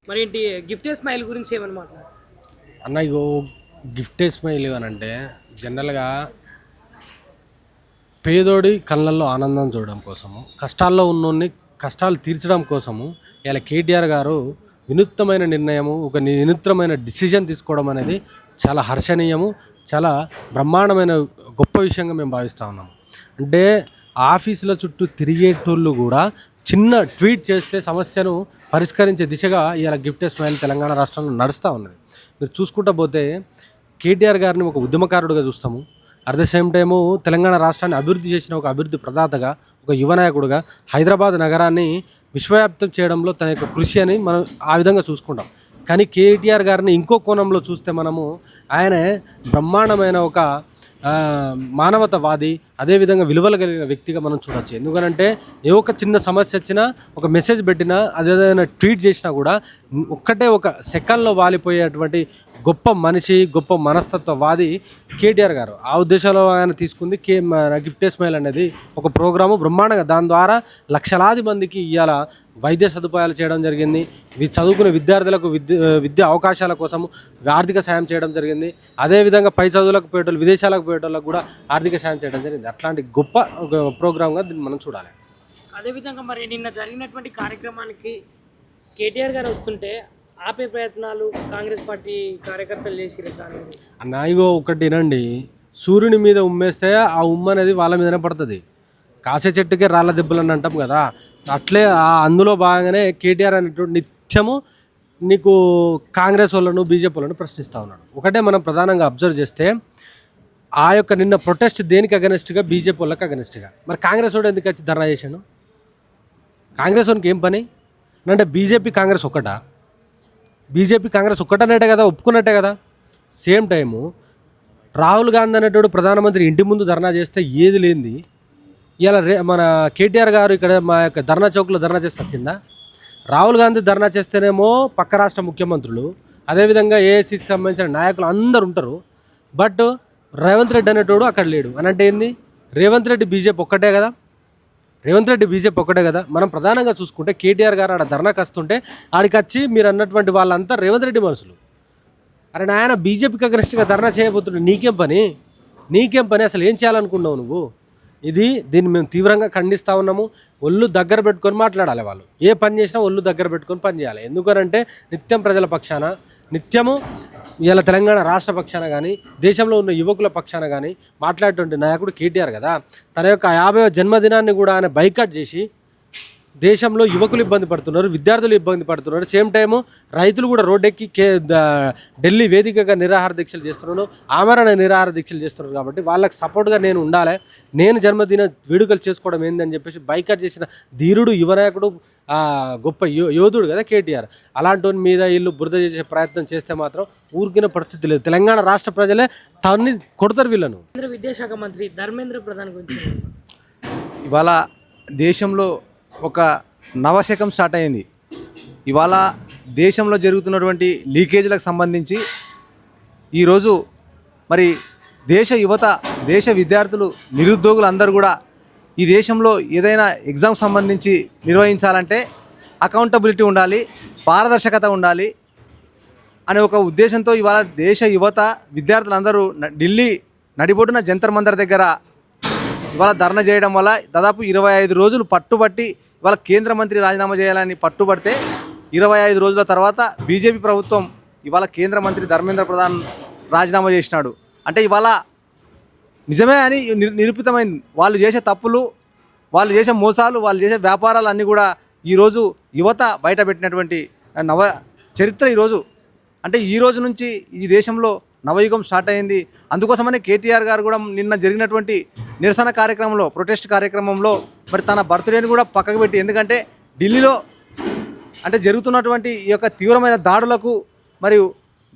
మరి ఏంటి gift smile గురించి ఏమని మాట్లాడు అన్న ఇగో గిఫ్ట్ స్మైల్ అని అంటే జనరల్గా పేదోడి కళ్ళల్లో ఆనందం చూడడం కోసము కష్టాల్లో ఉన్నోన్ని కష్టాలు తీర్చడం కోసము ఇలా కేటీఆర్ గారు వినూత్నమైన నిర్ణయము ఒక వినూత్నమైన డిసిజన్ తీసుకోవడం అనేది చాలా హర్షణీయము, చాలా బ్రహ్మాండమైన గొప్ప విషయంగా మేము భావిస్తూ ఉన్నాము. అంటే ఆఫీసుల చుట్టూ తిరిగేటోళ్ళు కూడా చిన్న ట్వీట్ చేస్తే సమస్యను పరిష్కరించే దిశగా ఇలా గిఫ్ట్ స్మైల్ తెలంగాణ రాష్ట్రంలో నడుస్తూ ఉన్నది. మీరు చూసుకుంటూ పోతే కేటీఆర్ గారిని ఒక ఉద్యమకారుడిగా చూస్తాము. At the same time Telangana రాష్ట్రాన్ని అభివృద్ధి చేసిన ఒక అభివృద్ధి ప్రదాతగా, ఒక యువ నాయకుడిగా హైదరాబాద్ నగరాన్ని విశ్వవ్యాప్తం చేయడంలో తన యొక్క కృషి అని మనం ఆ విధంగా చూసుకుంటాం. కానీ కేటీఆర్ గారిని ఇంకో కోణంలో చూస్తే మనము ఆయన బ్రహ్మాండమైన ఒక మానవతావాది, అదేవిధంగా విలువలు కలిగిన వ్యక్తిగా మనం చూడవచ్చు. ఎందుకనంటే ఏ ఒక చిన్న సమస్య వచ్చినా ఒక మెసేజ్ పెట్టినా అదేదైనా ట్వీట్ చేసినా కూడా ఒక్కటే ఒక సెకండ్లో వాలిపోయేటువంటి గొప్ప మనిషి, గొప్ప మనస్తత్వవాది కేటీఆర్ గారు. ఆ ఉద్దేశంలో ఆయన తీసుకుంది గిఫ్ట్ స్మైల్ అనేది ఒక ప్రోగ్రాము బ్రహ్మాండంగా. దాని ద్వారా లక్షలాది మందికి ఇవాళ వైద్య సదుపాయాలు చేయడం జరిగింది. చదువుకునే విద్యార్థులకు విద్యా అవకాశాల కోసం ఆర్థిక సాయం చేయడం జరిగింది. అదేవిధంగా పై చదువులకు పోయేటోళ్ళు, విదేశాలకు పోయేటోళ్ళకు కూడా ఆర్థిక సాయం చేయడం జరిగింది. అట్లాంటి గొప్ప ప్రోగ్రామ్గా దీన్ని మనం చూడాలి. అదేవిధంగా మరి నిన్న జరిగినటువంటి కార్యక్రమానికి కేటీఆర్ గారు వస్తుంటే ఆపే ప్రయత్నాలు కాంగ్రెస్ పార్టీ కార్యకర్తలు చేసిరు. అన్న ఇగో ఒకటి వినండి, సూర్యుని మీద ఉమ్మేస్తే ఆ ఉమ్మ అనేది వాళ్ళ మీదనే పడుతుంది. కాసే చెట్టుకే రాళ్ళ దెబ్బలు అని అంటాం కదా, అట్లే అందులో భాగంగానే కేటీఆర్ అనేటువంటి నిత్యము నీకు కాంగ్రెస్ వాళ్ళను, బీజేపీ వాళ్ళను ప్రశ్నిస్తూ ఉన్నాడు. ఒకటే మనం ప్రధానంగా అబ్జర్వ్ చేస్తే ఆ యొక్క నిన్న ప్రొటెస్ట్ దేనికి అగనెస్ట్గా? బీజేపీ వాళ్ళకి అగనెస్ట్గా. మరి కాంగ్రెస్ వాడు ఎందుకు వచ్చి ధర్నా చేశాను? కాంగ్రెస్ వానికి ఏం పని అంటే? బీజేపీ కాంగ్రెస్ ఒక్కటా? బీజేపీ కాంగ్రెస్ ఒక్కటనేటే కదా, ఒప్పుకున్నట్టే కదా. సేమ్ టైము రాహుల్ గాంధీ అనేటోడు ప్రధానమంత్రి ఇంటి ముందు ధర్నా చేస్తే ఏది లేనిది ఇలా మన కేటీఆర్ గారు ఇక్కడ మా యొక్క ధర్నా చౌక్లో ధర్నా చేస్తే వచ్చిందా? రాహుల్ గాంధీ ధర్నా చేస్తేనేమో పక్క రాష్ట్ర ముఖ్యమంత్రులు, అదేవిధంగా ఏఐసీకి సంబంధించిన నాయకులు అందరు ఉంటారు. బట్ రేవంత్ రెడ్డి అనేటోడు అక్కడ లేడు అని అంటే ఏంది? రేవంత్ రెడ్డి బీజేపీ ఒక్కటే కదా, రేవంత్ రెడ్డి బీజేపీ ఒక్కటే కదా. మనం ప్రధానంగా చూసుకుంటే కేటీఆర్ గారు ఆడ ధర్నాకి వస్తుంటే ఆడికి వచ్చి మీరు అన్నటువంటి వాళ్ళంతా రేవంత్ రెడ్డి మనుషులు. అరే నాయన, బీజేపీకి అగ్రెస్ట్గా ధర్నా చేయబోతుంటే నీకేం పని? నీకేం పని? అసలు ఏం చేయాలనుకున్నావు నువ్వు? దీన్ని మేము తీవ్రంగా ఖండిస్తూ ఉన్నాము. ఒళ్ళు దగ్గర పెట్టుకొని మాట్లాడాలి. వాళ్ళు ఏ పని చేసినా ఒళ్ళు దగ్గర పెట్టుకొని పని చేయాలి. ఎందుకనంటే నిత్యం ప్రజల పక్షాన, నిత్యము ఇలా తెలంగాణ రాష్ట్ర పక్షాన కానీ, దేశంలో ఉన్న యువకుల పక్షాన కానీ మాట్లాడేటువంటి నాయకుడు కేటీఆర్ కదా. తన యొక్క 50వ జన్మదినాన్ని కూడా ఆయన బైకాట్ చేసి దేశంలో యువకులు ఇబ్బంది పడుతున్నారు, విద్యార్థులు ఇబ్బంది పడుతున్నారు. సేమ్ టైము రైతులు కూడా రోడ్డెక్కి ఢిల్లీ వేదికగా నిరాహార దీక్షలు చేస్తున్నారు, ఆమరణ నిరాహార దీక్షలు చేస్తున్నారు. కాబట్టి వాళ్ళకి సపోర్ట్గా నేను ఉండాలి, నేను జన్మదిన వేడుకలు చేసుకోవడం ఏందని చెప్పేసి బైకాట్ చేసిన ధీరుడు, యువనాయకుడు, గొప్ప యోధుడు కదా కేటీఆర్. అలాంటి మీద వీళ్ళు బురద చేసే ప్రయత్నం చేస్తే మాత్రం ఊరికిన పరిస్థితి లేదు. తెలంగాణ రాష్ట్ర ప్రజలే తన్ని కొడతారు వీళ్ళను. కేంద్ర విద్యాశాఖ మంత్రి ధర్మేంద్ర ప్రధాన్ గురించి ఇవాళ దేశంలో ఒక నవశకం స్టార్ట్ అయింది. ఇవాళ దేశంలో జరుగుతున్నటువంటి లీకేజీలకు సంబంధించి ఈరోజు మరి దేశ యువత, దేశ విద్యార్థులు, నిరుద్యోగులు అందరూ కూడా ఈ దేశంలో ఏదైనా ఎగ్జామ్ సంబంధించి నిర్వహించాలంటే అకౌంటబిలిటీ ఉండాలి, పారదర్శకత ఉండాలి అనే ఒక ఉద్దేశంతో ఇవాళ దేశ యువత, విద్యార్థులందరూ ఢిల్లీ నడిబొడ్డున జంతర్ మంతర్ దగ్గర ఇవాళ ధర్నా చేయడం వల్ల దాదాపు 25 రోజులు పట్టుబట్టి ఇవాళ కేంద్ర మంత్రి రాజీనామా చేయాలని పట్టుబడితే 25 రోజుల తర్వాత బీజేపీ ప్రభుత్వం ఇవాళ కేంద్ర మంత్రి ధర్మేంద్ర ప్రధాన్ రాజీనామా చేసినాడు. అంటే ఇవాళ నిజమే అని నిరూపితమైంది. వాళ్ళు చేసే తప్పులు, వాళ్ళు చేసే మోసాలు, వాళ్ళు చేసే వ్యాపారాలు అన్నీ కూడా ఈరోజు యువత బయట పెట్టినటువంటి నవ చరిత్ర ఈరోజు. అంటే ఈ రోజు నుంచి ఈ దేశంలో నవయుగం స్టార్ట్ అయింది. అందుకోసమనే కేటీఆర్ గారు కూడా నిన్న జరిగినటువంటి నిరసన కార్యక్రమంలో, ప్రొటెస్ట్ కార్యక్రమంలో మరి తన బర్త్డేని కూడా పక్కకు పెట్టి, ఎందుకంటే ఢిల్లీలో అంటే జరుగుతున్నటువంటి ఈ యొక్క తీవ్రమైన దాడులకు మరియు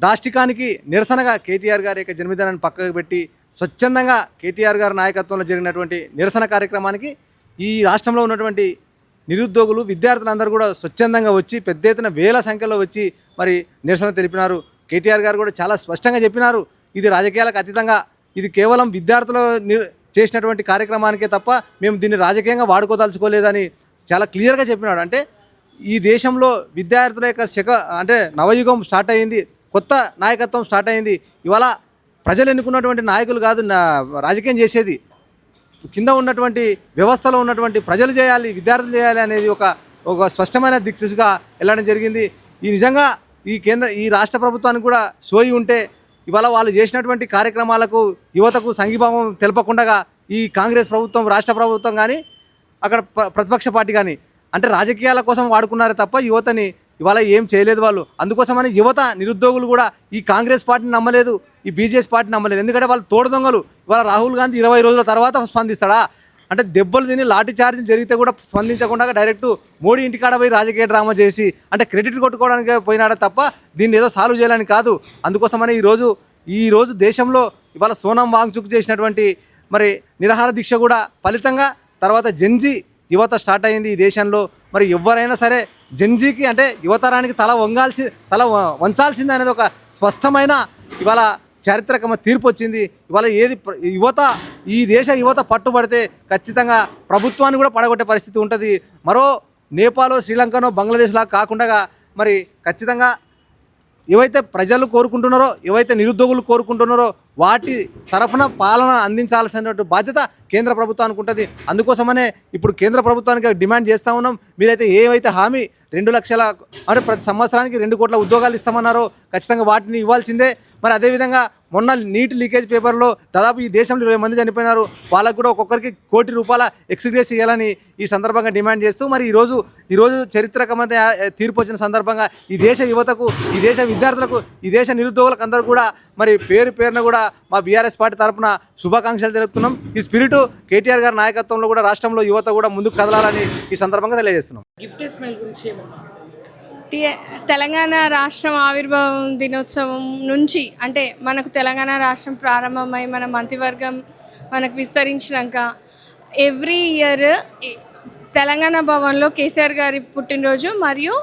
దాష్టికానికి నిరసనగా కేటీఆర్ గారి యొక్క జన్మదినాన్ని పక్కకు పెట్టి స్వచ్ఛందంగా కేటీఆర్ గారి నాయకత్వంలో జరిగినటువంటి నిరసన కార్యక్రమానికి ఈ రాష్ట్రంలో ఉన్నటువంటి నిరుద్యోగులు, విద్యార్థులందరూ కూడా స్వచ్ఛందంగా వచ్చి పెద్ద ఎత్తున వేల సంఖ్యలో వచ్చి మరి నిరసన తెలిపినారు. కేటీఆర్ గారు కూడా చాలా స్పష్టంగా చెప్పినారు, ఇది రాజకీయాలకు అతీతంగా, ఇది కేవలం విద్యార్థులు చేసినటువంటి కార్యక్రమానికే తప్ప మేము దీన్ని రాజకీయంగా వాడుకోదలుచుకోలేదని చాలా క్లియర్గా చెప్పినాడు. అంటే ఈ దేశంలో విద్యార్థుల యొక్క అంటే నవయుగం స్టార్ట్ అయ్యింది, కొత్త నాయకత్వం స్టార్ట్ అయింది. ఇవాళ ప్రజలు ఎన్నుకున్నటువంటి నాయకులు కాదు రాజకీయం చేసేది, కింద ఉన్నటువంటి వ్యవస్థలో ఉన్నటువంటి ప్రజలు చేయాలి, విద్యార్థులు చేయాలి అనేది ఒక స్పష్టమైన దిక్సూచిగా వెళ్ళడం జరిగింది. నిజంగా ఈ రాష్ట్ర ప్రభుత్వానికి కూడా సోయి ఉంటే ఇవాళ వాళ్ళు చేసినటువంటి కార్యక్రమాలకు యువతకు సంఘీభావం తెలపకుండా ఈ కాంగ్రెస్ ప్రభుత్వం, రాష్ట్ర ప్రభుత్వం కానీ అక్కడ ప్రతిపక్ష పార్టీ కానీ అంటే రాజకీయాల కోసం వాడుకున్నారే తప్ప యువతని ఇవాళ ఏం చేయలేదు వాళ్ళు. అందుకోసమని యువత నిరుద్యోగులు కూడా ఈ కాంగ్రెస్ పార్టీని నమ్మలేదు, ఈ బీజేపీ పార్టీని నమ్మలేదు. ఎందుకంటే వాళ్ళు తోడు దొంగలు. ఇవాళ రాహుల్ గాంధీ 20 రోజుల తర్వాత స్పందిస్తాడా అంటే దెబ్బలు తిని లాఠీ చార్జీలు జరిగితే కూడా స్పందించకుండా డైరెక్ట్ మోడీ ఇంటికాడ పోయి రాజకీయ డ్రామా చేసి అంటే క్రెడిట్ కొట్టుకోవడానికి పోయినాడే తప్ప దీన్ని ఏదో సాల్వ్ చేయాలని కాదు. అందుకోసమని ఈరోజు దేశంలో ఇవాళ సోనం వాంగ్చుక్ చేసినటువంటి మరి నిరాహార దీక్ష కూడా ఫలితంగా తర్వాత జెన్జీ యువత స్టార్ట్ అయింది ఈ దేశంలో. మరి ఎవరైనా సరే జెన్జీకి అంటే యువతరానికి తల వంచాల్సింది అనేది ఒక స్పష్టమైన ఇవాళ చారిత్రక తీర్పు వచ్చింది. ఇవాళ ఈ దేశ యువత పట్టుబడితే ఖచ్చితంగా ప్రభుత్వాన్ని కూడా పడగొట్టే పరిస్థితి ఉంటుంది. మరో నేపాల్, శ్రీలంకనో, బంగ్లాదేశ్లా కాకుండా మరి ఖచ్చితంగా ఏవైతే ప్రజలు కోరుకుంటున్నారో, ఏవైతే నిరుద్యోగులు కోరుకుంటున్నారో వాటి తరఫున పాలన అందించాల్సినటువంటి బాధ్యత కేంద్ర ప్రభుత్వానికి ఉంటుంది. అందుకోసమనే ఇప్పుడు కేంద్ర ప్రభుత్వానికి డిమాండ్ చేస్తూ ఉన్నాం, మీరైతే ఏవైతే హామీ 2 లక్షల అంటే ప్రతి సంవత్సరానికి 2 కోట్ల ఉద్యోగాలు ఇస్తామన్నారో ఖచ్చితంగా వాటిని ఇవ్వాల్సిందే. మరి అదేవిధంగా మొన్న నీట్ లీకేజ్ పేపర్లో దాదాపు ఈ దేశంలో 20 మంది చనిపోయినారు, వాళ్ళకు కూడా ఒక్కొక్కరికి ₹1 కోటి ఎక్స్గ్రేస్ ఇవ్వాలని ఈ సందర్భంగా డిమాండ్ చేస్తూ మరి ఈరోజు చరిత్రకమైన తీర్పు వచ్చిన సందర్భంగా ఈ దేశ యువతకు, ఈ దేశ విద్యార్థులకు, ఈ దేశ నిరుద్యోగులకు అందరూ కూడా మరి పేరున కూడా మా బీఆర్ఎస్ పార్టీ తరఫున శుభాకాంక్షలు తెలుపుతున్నాం. ఈ స్పిరిట్ కేటీఆర్ గారి నాయకత్వంలో కూడా రాష్ట్రంలో యువత కూడా ముందుకు కదలాలని ఈ సందర్భంగా తెలియజేస్తున్నాం. గిఫ్ట్ స్మైల్ గురించి ఏమన్నా? తెలంగాణ రాష్ట్రం ఆవిర్భావం దినోత్సవం నుంచి అంటే మనకు తెలంగాణ రాష్ట్రం ప్రారంభమై మన మంత్రివర్గం మనకు విస్తరించినాక ఎవ్రీ ఇయర్ తెలంగాణ భవన్లో కేసీఆర్ గారి పుట్టినరోజు మరియు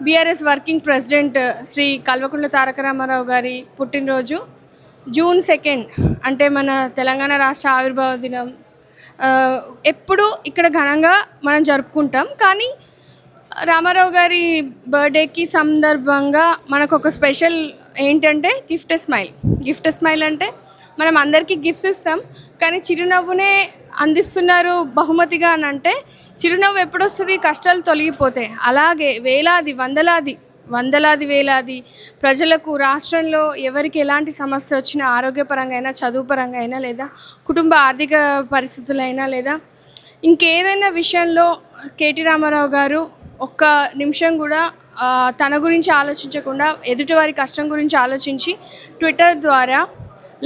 BRS working president Shri Kalvakuntla Taraka Rama Rao garu పుట్టినరోజు June 2 అంటే మన తెలంగాణ రాష్ట్ర ఆవిర్భావ దినం ఎప్పుడు ఇక్కడ ఘనంగా మనం జరుపుకుంటాం. కానీ రామారావు గారి బర్త్డేకి సందర్భంగా మనకు ఒక స్పెషల్ ఏంటంటే గిఫ్ట్ స్మైల్ అంటే మనం అందరికీ గిఫ్ట్స్ ఇస్తాం, కానీ చిరునవ్వునే అందిస్తున్నారు బహుమతిగా అని అంటే చిరునవ్వు ఎప్పుడు వస్తుంది? కష్టాలు తొలగిపోతాయి. అలాగే వేలాది ప్రజలకు రాష్ట్రంలో ఎవరికి ఎలాంటి సమస్య వచ్చినా ఆరోగ్యపరంగా అయినా, చదువు పరంగా అయినా, లేదా కుటుంబ ఆర్థిక పరిస్థితులైనా, లేదా ఇంకేదైనా విషయంలో కేటీ రామారావు గారు ఒక్క నిమిషం కూడా తన గురించి ఆలోచించకుండా ఎదుటివారి కష్టం గురించి ఆలోచించి ట్విట్టర్ ద్వారా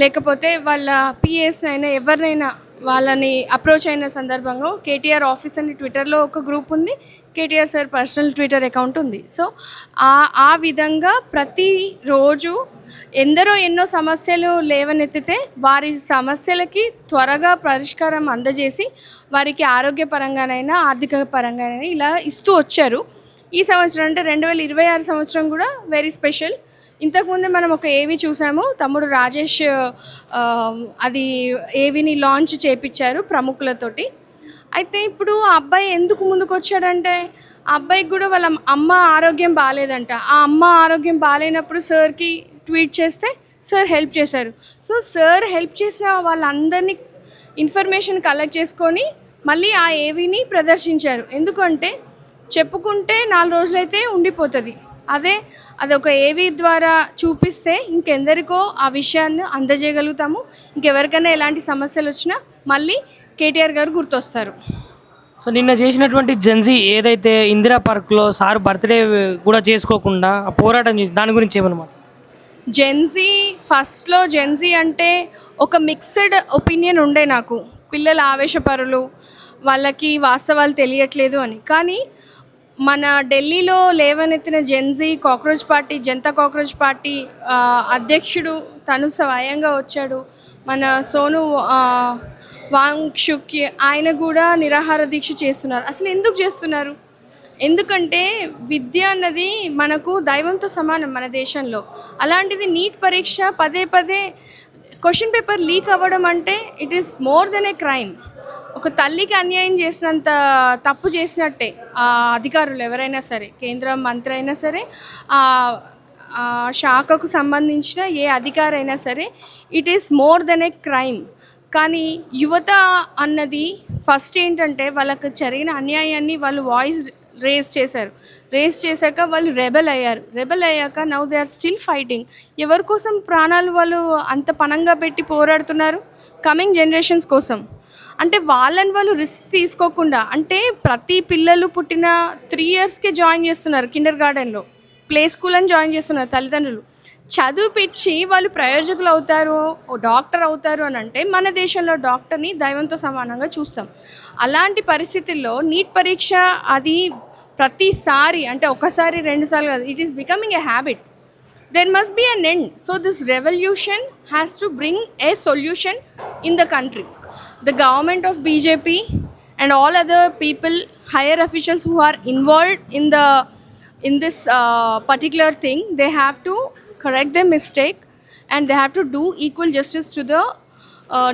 లేకపోతే వాళ్ళ పిఎస్నైనా ఎవరినైనా వాళ్ళని అప్రోచ్ అయిన సందర్భంగా కేటీఆర్ ఆఫీస్ అని ట్విట్టర్లో ఒక గ్రూప్ ఉంది, KTR sir personal Twitter account ఉంది. సో ఆ విధంగా ప్రతిరోజు ఎన్నో సమస్యలు లేవనెత్తితే వారి సమస్యలకి త్వరగా పరిష్కారం అందజేసి వారికి ఆరోగ్యపరంగానైనా ఆర్థిక పరంగానైనా ఇలా ఇస్తూ వచ్చారు. ఈ సంవత్సరం అంటే 2026 సంవత్సరం కూడా వెరీ స్పెషల్. ఇంతకుముందే మనం ఒక ఏవి చూసాము, తమ్ముడు రాజేష్ అది ఏవిని లాంచ్ చేయించారు ప్రముఖులతోటి. అయితే ఇప్పుడు ఆ అబ్బాయి ఎందుకు ముందుకు వచ్చాడంటే ఆ అబ్బాయికి కూడా వాళ్ళ అమ్మ ఆరోగ్యం బాగాలేదంట. ఆ అమ్మ ఆరోగ్యం బాగాలేనప్పుడు సార్కి ట్వీట్ చేస్తే సార్ హెల్ప్ చేశారు. సో సార్ హెల్ప్ చేసిన వాళ్ళందరినీ ఇన్ఫర్మేషన్ కలెక్ట్ చేసుకొని మళ్ళీ ఆ ఏవిని ప్రదర్శించారు. ఎందుకంటే చెప్పుకుంటే 4 రోజులైతే ఉండిపోతుంది, అది ఒక ఏవి ద్వారా చూపిస్తే ఇంకెందరికో ఆ విషయాన్ని అందజేయగలుగుతాము. ఇంకెవరికైనా ఎలాంటి సమస్యలు వచ్చినా మళ్ళీ కేటీఆర్ గారు గుర్తొస్తారు. సో నిన్న చేసినటువంటి జెన్జీ ఏదైతే ఇందిరా పార్క్లో సార్ బర్త్డే కూడా చేసుకోకుండా పోరాటం చేసి దాని గురించి ఏమన్నమాట? ఫస్ట్లో జెన్జీ అంటే ఒక మిక్స్డ్ ఒపీనియన్ ఉండే నాకు, పిల్లలు ఆవేశపరులు, వాళ్ళకి వాస్తవాలు తెలియట్లేదు అని. కానీ మన ఢిల్లీలో లేవనెత్తిన జనతా కాక్రోచ్ పార్టీ అధ్యక్షుడు తను స్వయంగా వచ్చాడు. మన సోను వాంగ్చుక్ ఆయన కూడా నిరాహార దీక్ష చేస్తున్నారు. అసలు ఎందుకు చేస్తున్నారు? ఎందుకంటే విద్య అన్నది మనకు దైవంతో సమానం మన దేశంలో. అలాంటిది నీట్ పరీక్ష పదే క్వశ్చన్ పేపర్ లీక్ అవ్వడం అంటే it is more than A crime. ఒక తల్లికి అన్యాయం చేసినంత తప్పు చేసినట్టే ఆ అధికారులు ఎవరైనా సరే, కేంద్ర మంత్రి అయినా సరే, ఆ శాఖకు సంబంధించిన ఏ అధికారి అయినా సరే, it is more than A crime. కానీ యువత అన్నది ఫస్ట్ ఏంటంటే వాళ్ళకు జరిగిన అన్యాయాన్ని వాళ్ళు వాయిస్ రేస్ చేశాక వాళ్ళు రెబెల్ అయ్యాక now they are still fighting. ఎవరి కోసం ప్రాణాలు వాళ్ళు అంత పణంగా పెట్టి పోరాడుతున్నారు? కమింగ్ జనరేషన్స్ కోసం. అంటే వాళ్ళని వాళ్ళు రిస్క్ తీసుకోకుండా, అంటే ప్రతి పిల్లలు పుట్టిన 3 yearsకే జాయిన్ చేస్తున్నారు కిండర్ గార్డెన్లో, ప్లే స్కూల్ అని జాయిన్ చేస్తున్నారు తల్లిదండ్రులు. చదివిపించి వాళ్ళు ప్రయోజకులు అవుతారు, డాక్టర్ అవుతారు అని అంటే మన దేశంలో డాక్టర్ని దైవంతో సమానంగా చూస్తాం. అలాంటి పరిస్థితుల్లో నీట్ పరీక్ష అది ప్రతిసారి, అంటే ఒకసారి 2 సార్లు కాదు, it is becoming a habit. There must be an end. So this revolution has to bring a solution in the country. The government of BJP and all other people, higher officials who are involved in this particular thing, they have to correct their mistake and they have to do equal justice to the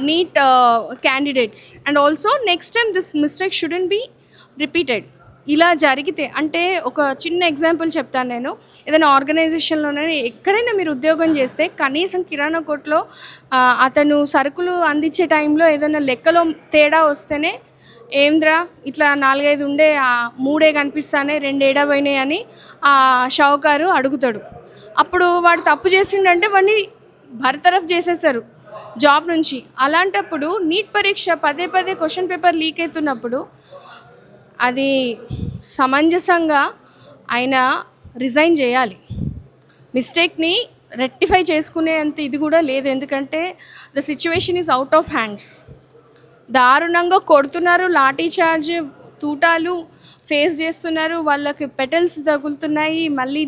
NEET candidates. And also next time this mistake shouldn't be repeated. ఇలా జరిగితే, అంటే ఒక చిన్న example చెప్తాను నేను. ఏదైనా ఆర్గనైజేషన్లోనే ఎక్కడైనా మీరు ఉద్యోగం చేస్తే కనీసం కిరాణా కొట్లో అతను సరుకులు అందించే టైంలో ఏదైనా లెక్కలో తేడా వస్తేనే, ఏంద్రా ఇట్లా 4-5 ఉండే 3 కనిపిస్తానే 2 ఏడా పోయినాయి అని ఆ షావుకారు అడుగుతాడు. అప్పుడు వాడు తప్పు చేసిండంటే వాడిని బర్తరఫ్ చేసేస్తారు జాబ్ నుంచి. అలాంటప్పుడు నీట్ పరీక్ష పదే క్వశ్చన్ పేపర్ లీక్ అవుతున్నప్పుడు అది సమంజసంగా ఆయన రిజైన్ చేయాలి. మిస్టేక్ని రెక్టిఫై చేసుకునేంత ఇది కూడా లేదు. ఎందుకంటే the situation is out of hands. దారుణంగా కొడుతున్నారు, లాఠీ చార్జ్, తూటాలు ఫేస్ చేస్తున్నారు, వాళ్ళకి పెటల్స్ తగులుతున్నాయి, మళ్ళీ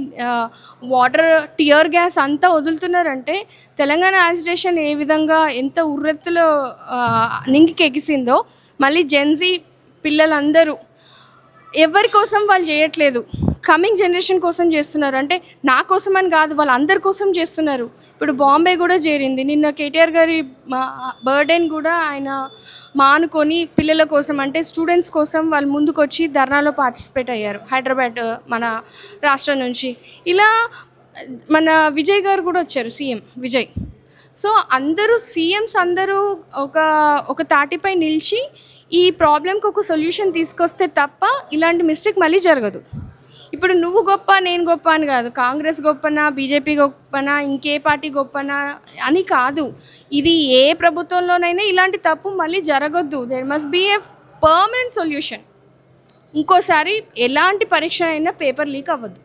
వాటర్ టియర్ గ్యాస్ అంతా వదులుతున్నారంటే తెలంగాణ యాజిటేషన్ ఏ విధంగా ఎంత ఉర్రెత్తులో నింగికి ఎగిసిందో, మళ్ళీ జెన్జీ పిల్లలందరూ ఎవరి కోసం వాళ్ళు చేయట్లేదు, కమింగ్ జనరేషన్ కోసం చేస్తున్నారు. అంటే నా కోసం అని కాదు, వాళ్ళందరి కోసం చేస్తున్నారు. ఇప్పుడు బాంబే కూడా చేరింది. నిన్న కేటీఆర్ గారి బర్త్డేని కూడా ఆయన మానుకొని పిల్లల కోసం, అంటే స్టూడెంట్స్ కోసం వాళ్ళు ముందుకు వచ్చి ధర్నాలో పార్టిసిపేట్ అయ్యారు హైదరాబాద్ మన రాష్ట్రం నుంచి. ఇలా మన విజయ్ గారు కూడా వచ్చారు, సీఎం విజయ్. సో అందరూ సీఎంస్ అందరూ ఒక తాటిపై నిలిచి ఈ ప్రాబ్లంకి ఒక సొల్యూషన్ తీసుకొస్తే తప్ప ఇలాంటి మిస్టేక్ మళ్ళీ జరగదు. ఇప్పుడు నువ్వు గొప్ప నేను గొప్ప అని కాదు, కాంగ్రెస్ గొప్పనా బీజేపీ గొప్పనా ఇంకే పార్టీ గొప్పనా అని కాదు. ఇది ఏ ప్రభుత్వంలోనైనా ఇలాంటి తప్పు మళ్ళీ జరగొద్దు. There must be a permanent solution. ఇంకోసారి ఎలాంటి పరీక్ష అయినా పేపర్ లీక్ అవ్వద్దు.